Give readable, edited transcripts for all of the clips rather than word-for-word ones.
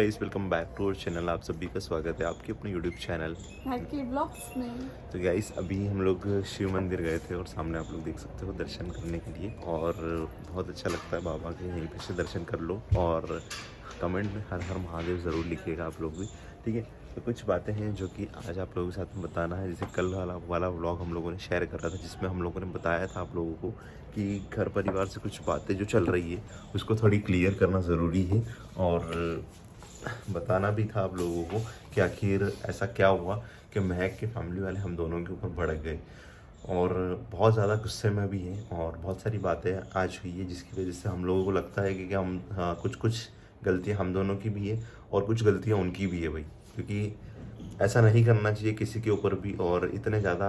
Guys welcome back to our channel. आप सभी का स्वागत है आपके अपने यूट्यूब चैनल के ब्लॉग्स में। तो गाइस अभी हम लोग शिव मंदिर गए थे और सामने आप लोग देख सकते हो दर्शन करने के लिए, और बहुत अच्छा लगता है बाबा के, यहीं पे से दर्शन कर लो। और कमेंट में हर हर महादेव ज़रूर लिखिएगा आप लोग भी, ठीक है। तो कुछ बातें हैं जो कि आज आप लोगों के साथ में बताना है। जैसे कल वाला व्लॉग हम लोगों ने शेयर करा था, जिसमें हम लोगों ने बताया था आप लोगों को कि घर परिवार से कुछ बातें जो चल रही है उसको थोड़ी क्लियर करना ज़रूरी है, और बताना भी था आप लोगों को कि आखिर ऐसा क्या हुआ कि महक के फैमिली वाले हम दोनों के ऊपर भड़क गए, और बहुत ज़्यादा गुस्से में भी हैं, और बहुत सारी बातें आज हुई है जिसकी वजह से हम लोगों को लगता है कि हम कुछ गलतियां हम दोनों की भी है और कुछ गलतियां उनकी भी है भाई, क्योंकि ऐसा नहीं करना चाहिए किसी के ऊपर भी, और इतने ज़्यादा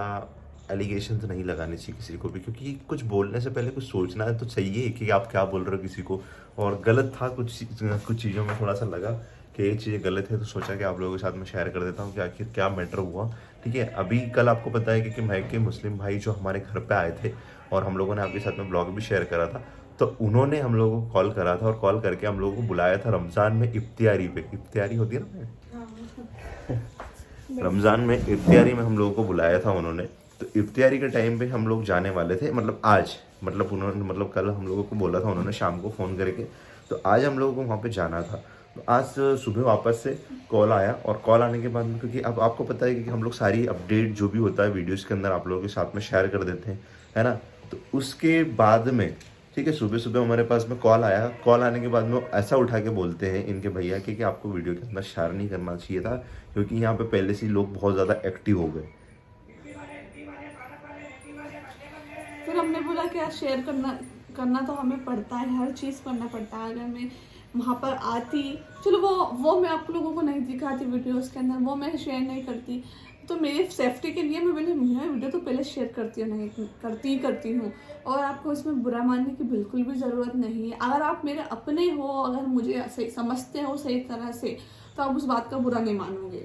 एलिगेशन तो नहीं लगाने चाहिए किसी को भी, क्योंकि कुछ बोलने से पहले कुछ सोचना है तो चाहिए कि आप क्या बोल रहे हो किसी को। और गलत था कुछ चीज़ों में थोड़ा सा लगा कि ये चीज़ें गलत है, तो सोचा कि आप लोगों के साथ में शेयर कर देता हूँ कि आखिर क्या मैटर हुआ, ठीक है। अभी कल आपको पता है कि महक के मुस्लिम भाई जो हमारे घर पे आए थे और हम लोगों ने आपके साथ में ब्लॉग भी शेयर करा था, तो उन्होंने हम लोगों को कॉल करा था और कॉल करके हम लोगों को बुलाया था रमज़ान में इफ्तियारी पे। इफ्तियारी होती है ना, रमज़ान में इफ्तियारी में हम लोगों को बुलाया था उन्होंने। तो इफ्तियारी के टाइम पे हम लोग जाने वाले थे, मतलब आज, मतलब उन्होंने, मतलब कल हम लोगों को बोला था उन्होंने शाम को फ़ोन करके, तो आज हम लोगों को वहाँ पे जाना था। तो आज सुबह वापस से कॉल आया, और कॉल आने के बाद में, क्योंकि अब आपको पता है कि हम लोग सारी अपडेट जो भी होता है वीडियोज़ के अंदर आप लोगों के साथ में शेयर कर देते हैं, है ना। तो उसके बाद में, ठीक है, सुबह सुबह हमारे पास में कॉल आया। कॉल आने के बाद में ऐसा उठा के बोलते हैं इनके भैया कि आपको वीडियो के अंदर शेयर नहीं करना चाहिए था, क्योंकि यहाँ पे पहले से ही लोग बहुत ज़्यादा एक्टिव हो गए। फिर हमने बोला कि यार शेयर करना तो हमें पड़ता है, हर चीज़ करना पड़ता है। अगर मैं वहाँ पर आती, चलो वो मैं आप लोगों को नहीं दिखाती वीडियोस के अंदर, वो मैं शेयर नहीं करती, तो मेरी सेफ्टी के लिए मैं वीडियो तो पहले शेयर करती हूँ, नहीं करती हूँ। और आपको इसमें बुरा मानने की बिल्कुल भी ज़रूरत नहीं है। अगर आप मेरे अपने हो, अगर मुझे सही समझते हो सही तरह से, तो आप उस बात का बुरा नहीं मानोगे।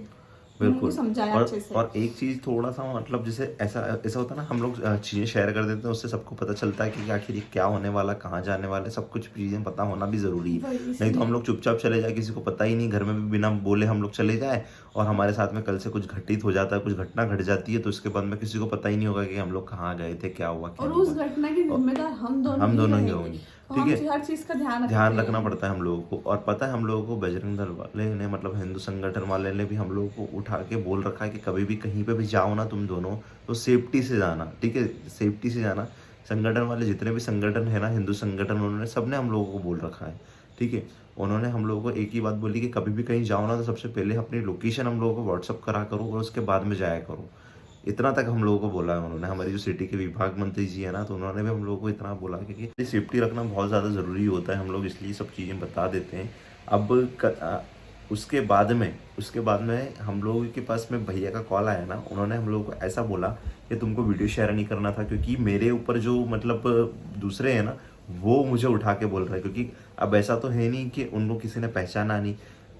बिल्कुल। समझाया अच्छे से। और एक चीज़ थोड़ा सा, मतलब जैसे ऐसा ऐसा होता है ना, हम लोग चीज़ें शेयर कर देते हैं, उससे सबको पता चलता है कि आखिर ये क्या होने वाला, कहाँ जाने वाला है, सब कुछ चीज़ें पता होना भी ज़रूरी है। नहीं तो हम लोग चुपचाप चले जाए, किसी को पता ही नहीं, घर में भी बिना बोले हम लोग चले जाए, और हमारे साथ में कल से कुछ घटित हो जाता है, कुछ घटना घट जाती है, तो उसके बाद में किसी को पता ही नहीं होगा कि हम लोग कहाँ गए थे, क्या हुआ, क्या और उस घटना की जिम्मेदार हम दोनों ही होंगे, ठीक है। हर चीज का ध्यान रखना पड़ता है हम लोगों को। और पता है हम लोगों को बजरंग दल वाले ने, मतलब हिंदू संगठन वाले ने भी हम लोगों को उठा के बोल रखा है कि कभी भी कहीं पे भी जाओ ना तुम दोनों, तो सेफ्टी से जाना, ठीक है, सेफ्टी से जाना। संगठन वाले जितने भी संगठन है ना, हिंदू संगठन, उन्होंने सबने हम लोगों को बोल रखा है, ठीक है। उन्होंने हम लोगों को एक ही बात बोली कि कभी भी कहीं जाओ ना तो सबसे पहले अपनी लोकेशन हम लोगों को व्हाट्सअप करा करो, और उसके बाद में जाया करो। इतना तक हम लोगों को बोला है उन्होंने। हमारी जो सिटी के विभाग मंत्री जी है ना, तो उन्होंने भी हम लोगों को इतना बोला कि सेफ्टी रखना बहुत ज़्यादा ज़रूरी होता है, हम लोग इसलिए सब चीज़ें बता देते हैं। अब उसके बाद में हम लोगों के पास में भैया का कॉल आया ना, उन्होंने हम लोगों को ऐसा बोला कि तुमको वीडियो शेयर नहीं करना था, क्योंकि मेरे ऊपर जो, मतलब दूसरे हैं ना, वो मुझे उठा के बोल रहे हैं, क्योंकि अब ऐसा तो है नहीं कि उनको किसी ने पहचाना नहीं,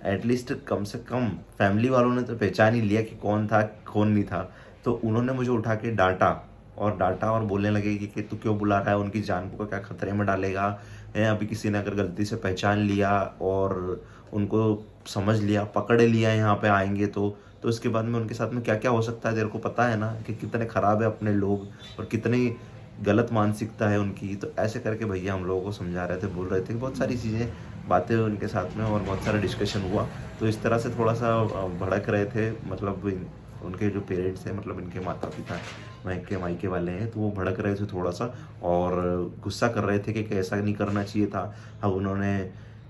एटलीस्ट कम से कम फैमिली वालों ने तो पहचान ही लिया कि कौन था कौन नहीं था। तो उन्होंने मुझे उठा के डांटा और बोलने लगे कि तू क्यों बुला रहा है, उनकी जान को क्या खतरे में डालेगा है। अभी किसी ने अगर गलती से पहचान लिया और उनको समझ लिया, पकड़ लिया, यहाँ पे आएंगे तो उसके बाद में उनके साथ में क्या क्या हो सकता है, तेरे को पता है ना कि कितने ख़राब है अपने लोग और कितनी गलत मानसिकता है उनकी। तो ऐसे करके भैया हम लोगों को समझा रहे थे, बोल रहे थे, बहुत सारी चीज़ें बातें उनके साथ में, और बहुत सारा डिस्कशन हुआ। तो इस तरह से थोड़ा सा भड़क रहे थे, मतलब उनके जो पेरेंट्स हैं, मतलब इनके माता पिता मायके वाले हैं, तो वो भड़क रहे थे थोड़ा सा, और गुस्सा कर रहे थे कि ऐसा नहीं करना चाहिए था। अब उन्होंने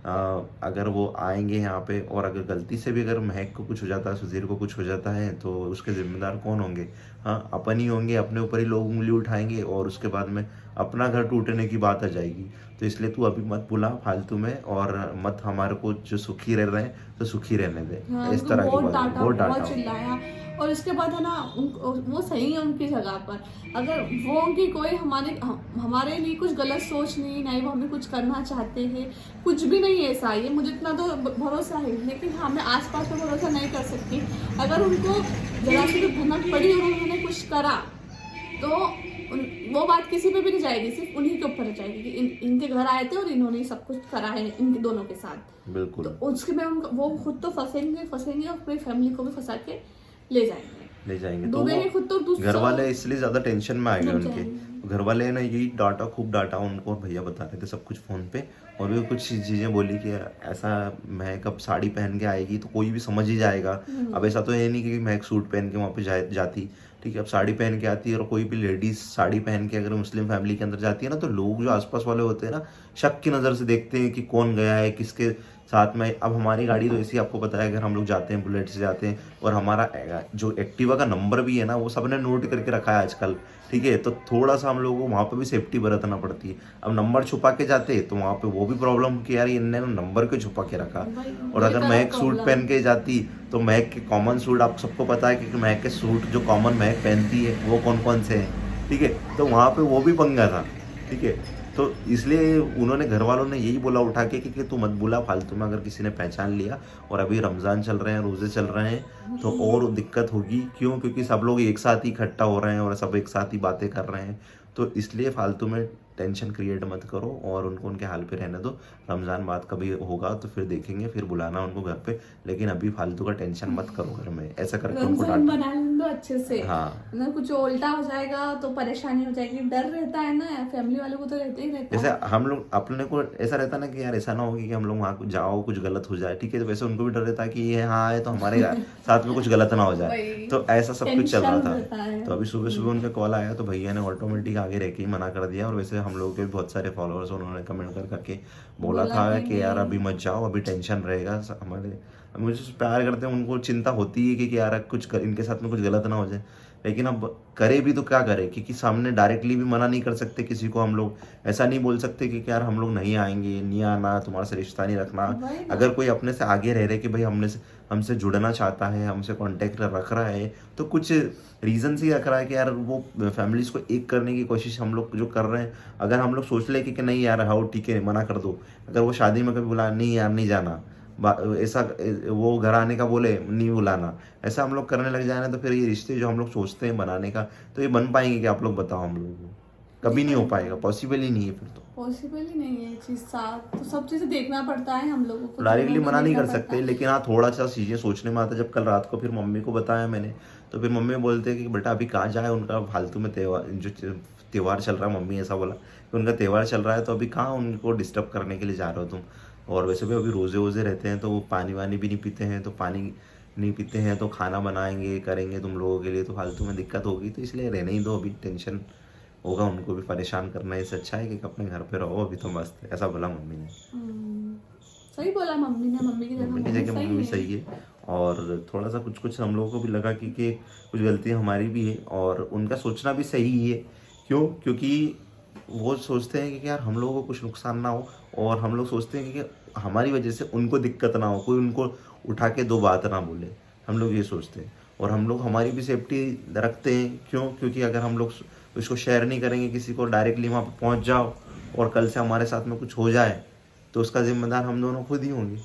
अगर वो आएंगे यहाँ पे, और अगर गलती से भी अगर महक को कुछ हो जाता है, सुधीर को कुछ हो जाता है, तो उसके जिम्मेदार कौन होंगे? हाँ, अपन ही होंगे, अपने ऊपर ही लोग उंगली उठाएंगे, और उसके बाद में अपना घर टूटने की बात आ जाएगी। तो इसलिए तू अभी मत बुला फालतू में, और मत हमारे को जो सुखी रह रहे हैं तो सुखी रहने दे। हाँ, इस तरह की बात, बहुत चिल्लाया। और इसके बाद है ना, वो सही है उनकी जगह पर। अगर वो उनकी कोई हमारे लिए कुछ गलत सोच नहीं वो हमें कुछ करना चाहते हैं, कुछ भी नहीं है ऐसा। ये मुझे इतना तो भरोसा है, लेकिन हाँ, मैं आसपास में भरोसा नहीं कर सकती। अगर उनको जरा सी भी भनक पड़ी और उन्होंने कुछ करा, तो वो बात किसी पे भी नहीं जाएगी, सिर्फ उन्हीं के ऊपर जाएगी कि इनके घर आए थे और इन्होंने सब कुछ करा है इनके दोनों के साथ। बिल्कुल। तो उसके में वो खुद तो फंसेंगे और अपनी फैमिली को भी फंसा के ले जाएंगे तो डूबेंगे खुद तो घर वाले इसलिए ज्यादा टेंशन में आ गए डूब उनके। जाएंगे। घर वाले ने यही डांटा, खूब डांटा उनको, और भैया बता रहे थे सब कुछ फोन पे। और भी कुछ चीजें बोली कि ऐसा महक अब साड़ी पहन के आएगी तो कोई भी समझ ही जाएगा। अब ऐसा तो है नहीं कि महक सूट पहन के वहाँ पे जाती, ठीक है। अब साड़ी पहन के आती है, और कोई भी लेडीज साड़ी पहन के अगर मुस्लिम फैमिली के अंदर जाती है ना, तो लोग जो आसपास वाले होते हैं ना, शक की नज़र से देखते हैं कि कौन गया है किसके साथ में। अब हमारी गाड़ी तो ऐसी, आपको पता है, अगर हम लोग जाते हैं बुलेट से जाते हैं, और हमारा जो एक्टिवा का नंबर भी है ना, वो सबने नोट करके रखा है आजकल, ठीक है। तो थोड़ा सा हम लोगों को वहाँ पे भी सेफ्टी बरतना पड़ती है। अब नंबर छुपा के जाते तो वहाँ पे वो भी प्रॉब्लम कि यार इनने नंबर क्यों छुपा के रखा। और अगर महक सूट पहन के जाती तो महक के कॉमन सूट, आप सबको पता है कि महक के सूट जो कॉमन महक पहनती है वो कौन कौन से हैं, ठीक है। तो वहाँ पे वो भी पंगा था, ठीक है। तो इसलिए उन्होंने, घर वालों ने यही बोला उठा के कि तू मत बुला फालतू में, अगर किसी ने पहचान लिया, और अभी रमज़ान चल रहे हैं, रोज़े चल रहे हैं, तो और दिक्कत होगी। क्यों? क्योंकि सब लोग एक साथ ही इकट्ठा हो रहे हैं और सब एक साथ ही बातें कर रहे हैं। तो इसलिए फालतू में टेंशन क्रिएट मत करो और उनको उनके हाल पे रहने दो। रमज़ान बाद कभी होगा तो फिर देखेंगे, फिर बुलाना उनको घर पे, लेकिन अभी फालतू का टेंशन मत करो घर में, ऐसा करके उनको रमजान डांटो। बना लें दो अच्छे से। हाँ, अगर कुछ उल्टा हो जाएगा तो परेशानी हो जाएगी, डर रहता है ना, फैमिली वालों को तो रहते ही रहता जैसे है। हम लोग अपने को ऐसा रहता ना कि यार ऐसा ना हो कि हम लोग वहाँ जाओ कुछ गलत हो जाए, ठीक है। तो वैसे उनको भी डर रहता है कि ये हाँ आए तो हमारे साथ में कुछ गलत ना हो जाए। वही, तो ऐसा सब कुछ चल रहा टेंशन रहता था। है। तो अभी सुबह सुबह उनका कॉल आया तो भैया ने ऑटोमेटिक आगे रह के ही मना कर दिया। और वैसे हम लोग के भी बहुत सारे फॉलोअर्स उन्होंने कमेंट कर करके बोला था कि यार अभी मत जाओ, अभी टेंशन रहेगा। हमारे मुझे प्यार करते हैं, उनको चिंता होती है कि यार कुछ इनके साथ में कुछ गलत ना हो जाए। लेकिन अब करे भी तो क्या करे, क्योंकि सामने डायरेक्टली भी मना नहीं कर सकते किसी को। हम लोग ऐसा नहीं बोल सकते कि यार हम लोग नहीं आएंगे, नहीं आना, तुम्हारे से रिश्ता नहीं रखना। अगर कोई अपने से आगे रह रहे कि भाई हमसे जुड़ना चाहता है, हमसे कांटेक्ट रख रहा है, तो कुछ रीज़न से ही रख रहा है कि यार वो फैमिलीज़ को एक करने की कोशिश हम लोग जो कर रहे हैं। अगर हम लोग सोच ले कि नहीं यार हाँ ठीक है मना कर दो, अगर वो शादी में कभी बुला नहीं यार नहीं जाना, ऐसा वो घर आने का बोले नहीं बुलाना, ऐसा हम लोग करने लग जाए ना, तो फिर ये रिश्ते जो हम लोग सोचते हैं बनाने का, तो ये बन पाएंगे कि आप लोग बताओ? हम लोगों को कभी नहीं हो पाएगा, पॉसिबल ही नहीं है फिर तो। पॉसिबल ही नहीं है ये चीज साथ, तो सब चीजें देखना पड़ता है हम लोगों को। डायरेक्टली मना नहीं कर देखना सकते, पड़ता है। लेकिन हाँ थोड़ा सा चीज़ें सोचने में आता है। जब कल रात को फिर मम्मी को बताया मैंने, तो फिर मम्मी बोलते हैं कि बेटा अभी कहाँ जाए, उनका फालतू में त्यौहार चल रहा है। मम्मी ऐसा बोला कि उनका त्यौहार चल रहा है, तो अभी कहाँ उनको डिस्टर्ब करने के लिए जा रहे हो तुम। और वैसे भी अभी रोज़े वोज़े रहते हैं, तो वो पानी वानी भी नहीं पीते हैं, तो पानी नहीं पीते हैं तो खाना बनाएंगे करेंगे तुम लोगों के लिए, तो फालतू में दिक्कत होगी। तो इसलिए रहने ही दो, अभी टेंशन होगा, उनको भी परेशान करना इससे अच्छा है कि अपने घर पे रहो, अभी तो मस्त है। ऐसा बोला मम्मी ने। सही बोला मम्मी ने, मम्मी की जगह मम्मी भी सही है। और थोड़ा सा कुछ हम लोगों को भी लगा कि कुछ गलतियाँ हमारी भी है, और उनका सोचना भी सही है। क्यों? क्योंकि वो सोचते हैं कि यार हम लोगों को कुछ नुकसान ना हो, और हम लोग सोचते हैं कि हमारी वजह से उनको दिक्कत ना हो, कोई उनको उठा के दो बात ना बोले। हम लोग ये सोचते हैं, और हम लोग हमारी भी सेफ्टी रखते हैं। क्यों? क्योंकि अगर हम लोग इसको शेयर नहीं करेंगे किसी को, डायरेक्टली वहाँ पर पहुँच जाओ और कल से हमारे साथ में कुछ हो जाए, तो उसका जिम्मेदार हम दोनों खुद ही होंगे।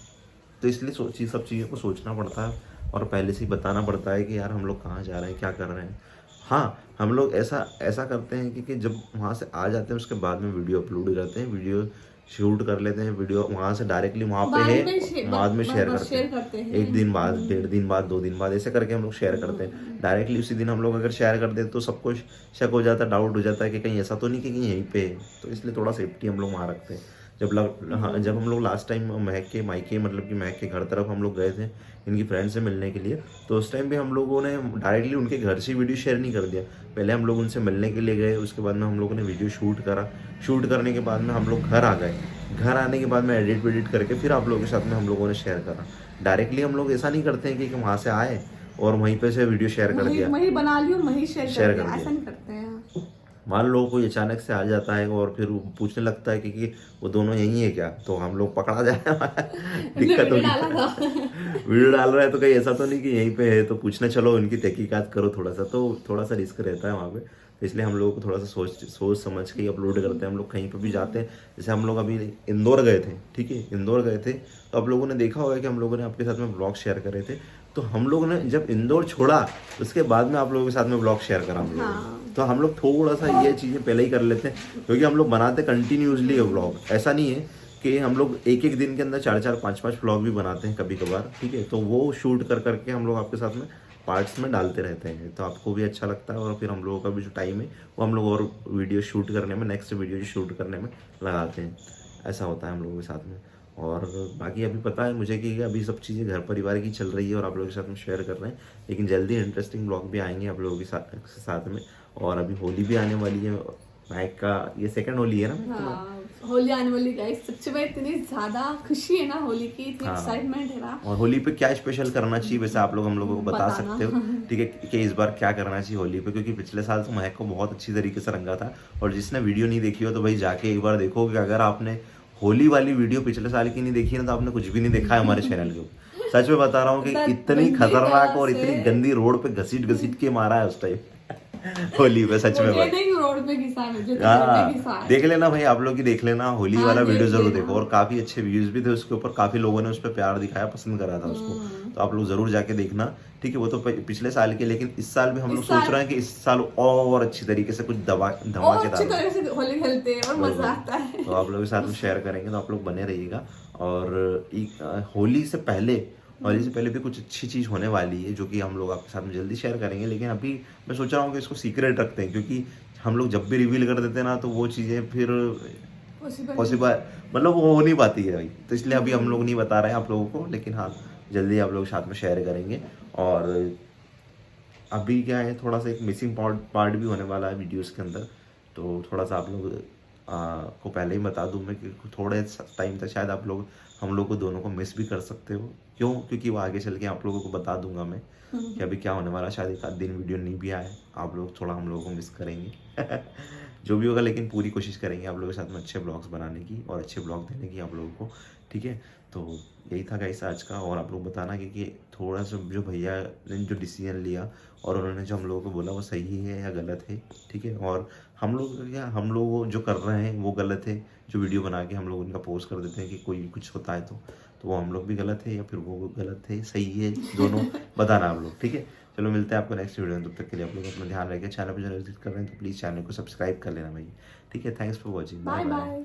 तो इसलिए सब चीज़ों को सोचना पड़ता है, और पहले से ही बताना पड़ता है कि यार हम लोग कहाँ जा रहे हैं, क्या कर रहे हैं। हाँ, हम लोग ऐसा करते हैं कि जब वहाँ से आ जाते हैं उसके बाद में वीडियो अपलोड करते हैं, वीडियो शूट कर लेते हैं, वीडियो वहाँ से डायरेक्टली वहाँ पे है बाद में शेयर करते हैं। एक दिन बाद, 1.5 दिन बाद, 2 दिन बाद, ऐसे करके हम लोग शेयर करते हैं। डायरेक्टली उसी दिन हम लोग अगर शेयर कर दें तो सबको शक हो जाता है, डाउट हो जाता है कि कहीं ऐसा तो नहीं कि कहीं यहीं पे है। तो इसलिए थोड़ा सेफ्टी हम लोग वहाँ रखते हैं। जब हम लोग लास्ट टाइम महक के मायके, मतलब कि महक के घर तरफ हम लोग गए थे इनकी फ्रेंड से मिलने के लिए, तो उस टाइम भी हम लोगों ने डायरेक्टली उनके घर से वीडियो शेयर नहीं कर दिया। पहले हम लोग उनसे मिलने के लिए गए, उसके बाद में हम लोगों ने वीडियो शूट करा। शूट करने के बाद में हम लोग घर आ गए। घर आने के बाद में एडिट करके फिर आप लोगों के साथ में हम लोगों ने शेयर करा। डायरेक्टली हम लोग ऐसा नहीं करते हैं कि वहाँ से आए और वहीं पे से वीडियो शेयर कर दिया, वही बना लियो वही शेयर कर दिया, ऐसा नहीं करते हैं। मान लो कोई अचानक से आ जाता है और फिर पूछने लगता है कि वो दोनों यही है क्या, तो हम लोग पकड़ा जाए, दिक्कत होगी। वीडियो डाल रहा है तो कहीं ऐसा तो नहीं कि यहीं पे है, तो पूछने चलो उनकी तहकीकात करो थोड़ा सा, तो थोड़ा सा रिस्क रहता है वहाँ पे। तो इसलिए हम लोगों को थोड़ा सा सोच समझ के ही अपलोड करते हैं। हम लोग कहीं पर भी जाते हैं, जैसे हम लोग अभी इंदौर गए थे, ठीक है, इंदौर गए थे तो आप लोगों ने देखा होगा कि हम लोगों ने आपके साथ में ब्लॉग शेयर करे थे। तो हम लोगों ने जब इंदौर छोड़ा उसके बाद में आप लोगों के साथ में ब्लॉग शेयर करा हम लोगों ने। हाँ। तो हम लोग थोड़ा सा ये चीज़ें पहले ही कर लेते हैं, क्योंकि हम लोग बनाते कंटिन्यूसली है व्लॉग। ऐसा नहीं है कि हम लोग एक एक दिन के अंदर 4-4 5-5 व्लॉग भी बनाते हैं कभी कभार, ठीक है। तो वो शूट कर करके हम लोग आपके साथ में पार्ट्स में डालते रहते हैं, तो आपको भी अच्छा लगता है। और फिर हम लोगों का भी जो टाइम है वो हम लोग और वीडियो शूट करने में, नेक्स्ट वीडियो शूट करने में लगाते हैं। ऐसा होता है हम लोगों के साथ में। और बाकी अभी पता है मुझे कि अभी सब चीज़ें घर परिवार की चल रही है और आप लोगों के साथ में शेयर कर रहे हैं, लेकिन जल्दी इंटरेस्टिंग ब्लॉग भी आएंगे आप लोगों के साथ में। और अभी होली भी आने वाली है, माइक का ये सेकंड होली है ना। हाँ, होली आने वाली गाइस, सच्ची में इतनी ज्यादा खुशी है ना होली की, इतनी हाँ। एक्साइटमेंट है ना। और होली पे क्या स्पेशल करना चाहिए वैसे आप लोग हम लोगों को बता बताना। सकते हो, ठीक है, कि इस बार क्या करना चाहिए होली पे। क्योंकि पिछले साल तो महक को बहुत अच्छी तरीके से रंगा था, और जिसने वीडियो नहीं देखी हो तो भाई जाके एक बार देखो कि अगर आपने होली वाली वीडियो पिछले साल की नहीं देखी ना तो आपने कुछ भी नहीं देखा है हमारे चैनल के ऊपर। सच में बता रहा हूँ कि इतनी खतरनाक और इतनी गंदी रोड पे घसीट घसीट के मारा है उस टाइम होली पे, सच में मुझे भाई। नहीं रोड पे घिसा है, मुझे तो घर में घिसा हाँ, है। देख लेना भाई, आप लोग की देख लेना, होली हाँ, वाला देख वीडियो जरूर लेना। देखो। और काफी अच्छे व्यूज भी थे उसके ऊपर, काफी लोगों ने उस पर प्यार दिखाया, पसंद करा था उसको। तो आप लोग जरूर जाके देखना, ठीक है। वो तो पिछले साल के, लेकिन इस साल भी हम लोग सोच रहे हैं कि इस साल और अच्छी तरीके से कुछ और अच्छी धमाकेदार तरह से होली खेलते हैं और मजा आता है। तो आप लोगों के साथ में शेयर करेंगे, तो आप लोग बने रहिएगा। और होली से पहले भी कुछ अच्छी चीज़ होने वाली है जो कि हम लोग आपके साथ में जल्दी शेयर करेंगे। लेकिन अभी मैं सोच रहा हूँ कि इसको सीक्रेट रखते हैं, क्योंकि हम लोग जब भी रिवील कर देते हैं ना तो वो चीज़ें फिर पॉसिबल मतलब वो हो नहीं पाती है भाई। तो इसलिए अभी हम लोग नहीं बता रहे हैं आप लोगों को, लेकिन हाँ जल्दी आप लोग साथ में शेयर करेंगे। और अभी क्या है, थोड़ा सा एक मिसिंग पार्ट भी होने वाला है वीडियोस के अंदर, तो थोड़ा सा आप लोग को पहले ही बता दूं मैं कि थोड़े टाइम तक शायद आप लोग हम लोग को दोनों को मिस भी कर सकते हो। क्यों? क्योंकि वो आगे चल के आप लोगों को बता दूंगा मैं कि अभी क्या होने वाला है। शायद एक आध दिन वीडियो नहीं भी आए, आप लोग थोड़ा हम लोगों को मिस करेंगे जो भी होगा, लेकिन पूरी कोशिश करेंगे आप लोगों के साथ में अच्छे ब्लॉग्स बनाने की और अच्छे ब्लॉग देने की आप लोगों को, ठीक है। तो यही था गाइस आज का। और आप लोग बताना कि थोड़ा सा जो भैया ने जो डिसीजन लिया और उन्होंने जो हम लोगों को बोला वो सही है या गलत है, ठीक है। और हम लोग जो कर रहे हैं वो गलत है, जो वीडियो बना के हम लोग उनका पोस्ट कर देते हैं कि कोई कुछ होता है तो वो हम लोग भी गलत है या फिर वो गलत है, सही है, दोनों बताना आप लोग, ठीक है। चलो मिलते हैं आपको नेक्स्ट वीडियो में, तब तक के लिए आप लोग अपना ध्यान रखें। चैनल पर जो विजिट कर रहे हैं तो प्लीज़ चैनल को सब्सक्राइब कर लेना भाई, ठीक है। Thanks for watching, bye bye.